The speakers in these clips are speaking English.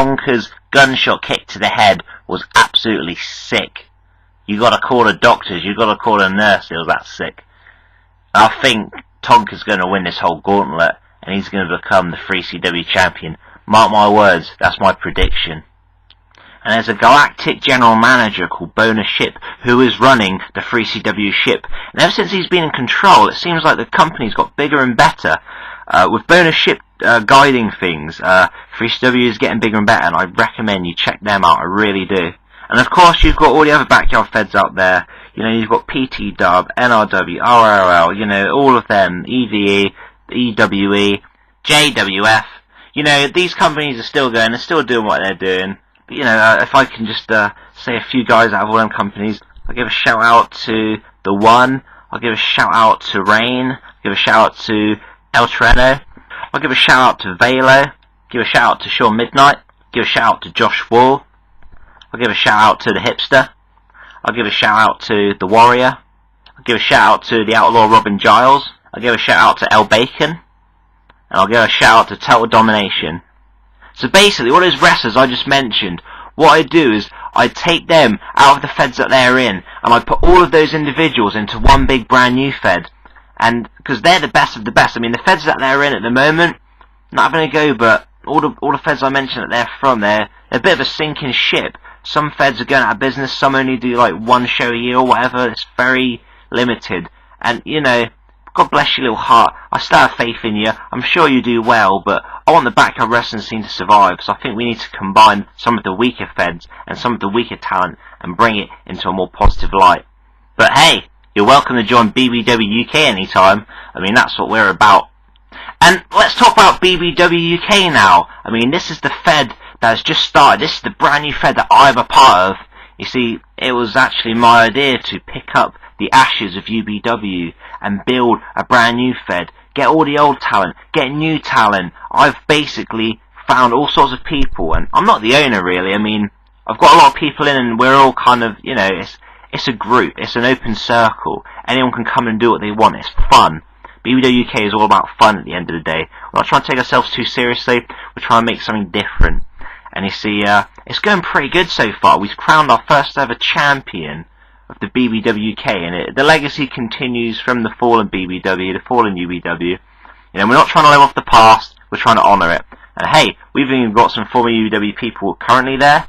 Tonka's gunshot kick to the head was absolutely sick. You got to call the doctors, you got to call the nurse, it was that sick. I think Tonka's going to win this whole gauntlet, and he's going to become the 3CW champion. Mark my words, that's my prediction. And there's a galactic general manager called Bonus Ship who is running the 3CW ship. And ever since he's been in control, it seems like the company's got bigger and better. With Bonus Ship guiding things, 3CW is getting bigger and better, and I recommend you check them out, I really do. And of course you've got all the other backyard feds out there. You know, you've got PT Dub, NRW, RRL, you know, all of them, EVE, EWE, JWF. You know, these companies are still going, they're still doing what they're doing. But, you know, if I can just say a few guys out of all them companies, I'll give a shout out to The One, I'll give a shout out to Rain, I'll give a shout out to El Treno, I'll give a shout out to Velo, give a shout out to Sean Midnight, give a shout out to Josh Wall, I'll give a shout out to The Hipster, I'll give a shout out to The Warrior, I'll give a shout out to the Outlaw Robin Giles, I'll give a shout out to El Bacon, and I'll give a shout out to Total Domination. So basically, all those wrestlers I just mentioned, what I do is I take them out of the feds that they're in, and I put all of those individuals into one big brand new fed. And because they're the best of the best. I mean, the feds that they're in at the moment, not having a go, but all the feds I mentioned that they're from, they're a bit of a sinking ship. Some feds are going out of business, some only do like one show a year or whatever. It's very limited. And, you know, God bless your little heart. I still have faith in you. I'm sure you do well, but I want the backyard wrestling scene to survive, so I think we need to combine some of the weaker feds and some of the weaker talent and bring it into a more positive light. But hey, you're welcome to join BBW UK anytime. I mean, that's what we're about. And let's talk about BBW UK now. I mean, this is the fed that has just started. This is the brand new fed that I'm a part of. You see, it was actually my idea to pick up the ashes of UBW and build a brand new fed. Get all the old talent, get new talent. I've basically found all sorts of people, and I'm not the owner really. I mean, I've got a lot of people in, and we're all kind of, you know, it's a group, it's an open circle. Anyone can come and do what they want, it's fun. BBW UK is all about fun at the end of the day. We're not trying to take ourselves too seriously, we're trying to make something different. And you see, it's going pretty good so far. We've crowned our first ever champion of the BBW UK, and the legacy continues from the fallen BBW, the fallen UBW. You know, we're not trying to live off the past, we're trying to honour it. And hey, we've even got some former UBW people currently there,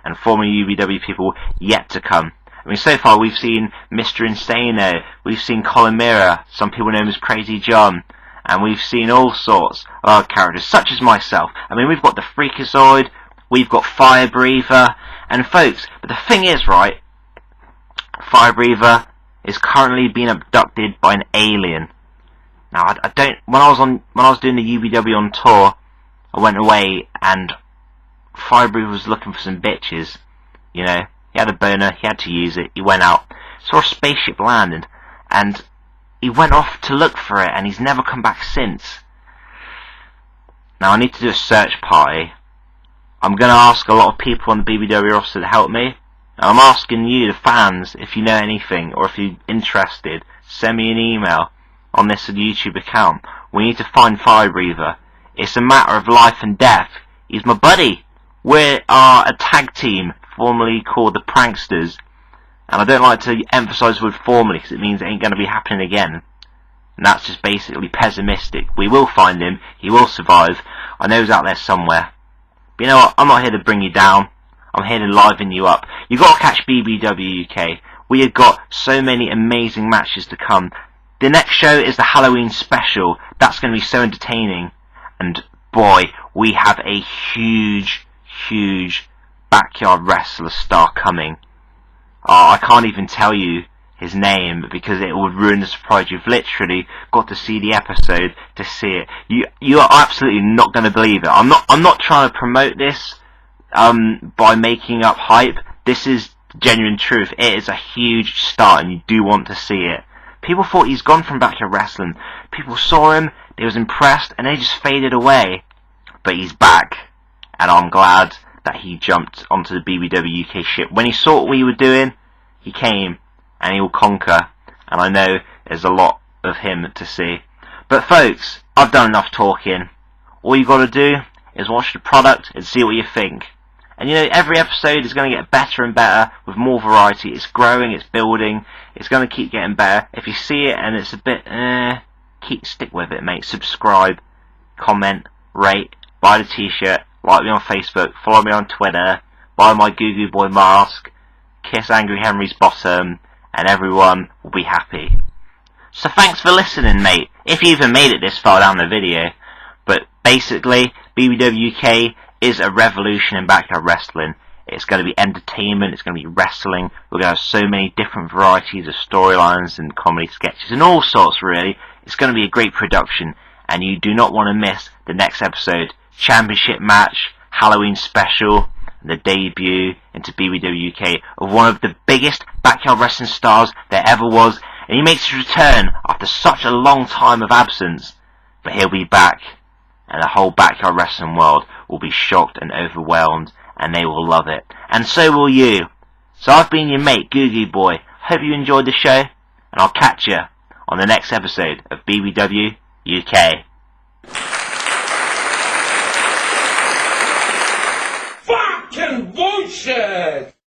and former UBW people yet to come. I mean, so far we've seen Mr. Insano, we've seen Colin Mirror, some people know him as Crazy John, and we've seen all sorts of characters, such as myself. I mean, we've got the Freakazoid, we've got Fire Breather, and folks, but the thing is, right, Fire Breather is currently being abducted by an alien. Now, I don't. When I was doing the UBW on tour, I went away and Fire Breather was looking for some bitches. You know, he had a boner, he had to use it. He went out, saw a spaceship landed, and he went off to look for it, and he's never come back since. Now, I need to do a search party. I'm going to ask a lot of people on the BBW roster to help me. I'm asking you, the fans, if you know anything, or if you're interested, send me an email on this YouTube account. We need to find Fire Breather. It's a matter of life and death. He's my buddy. We are a tag team, formerly called the Pranksters. And I don't like to emphasise the word formerly, because it means it ain't going to be happening again. And that's just basically pessimistic. We will find him. He will survive. I know he's out there somewhere. But you know what? I'm not here to bring you down. I'm here to liven you up. You've got to catch BBW UK. We have got so many amazing matches to come. The next show is the Halloween special. That's going to be so entertaining. And boy, we have a huge, huge backyard wrestler star coming. I can't even tell you his name because it would ruin the surprise. You've literally got to see the episode to see it. You are absolutely not going to believe it. I'm not trying to promote this by making up hype. This is genuine truth. It is a huge start, and you do want to see it. People thought he's gone from backyard wrestling. People saw him, they was impressed, and they just faded away. But he's back, and I'm glad that he jumped onto the BBW UK ship. When he saw what we were doing, he came, and he will conquer. And I know there's a lot of him to see. But folks, I've done enough talking. All you got to do is watch the product and see what you think. And you know, every episode is going to get better and better with more variety. It's growing, it's building, it's going to keep getting better. If you see it and it's a bit, stick with it, mate. Subscribe, comment, rate, buy the t-shirt, like me on Facebook, follow me on Twitter, buy my Goo Goo Boy mask, kiss Angry Henry's bottom, and everyone will be happy. So thanks for listening, mate, if you even made it this far down the video. But basically, BBWuk is a revolution in backyard wrestling. It's going to be entertainment, it's going to be wrestling. We're going to have so many different varieties of storylines and comedy sketches and all sorts, really. It's going to be a great production, and you do not want to miss the next episode. Championship match, Halloween special, and the debut into BBWuk of one of the biggest backyard wrestling stars there ever was. And he makes his return after such a long time of absence. But he'll be back, and the whole backyard wrestling world will be shocked and overwhelmed, and they will love it. And so will you. So I've been your mate, Goo Goo Boy. Hope you enjoyed the show, and I'll catch you on the next episode of BBWuk. Fucking bullshit!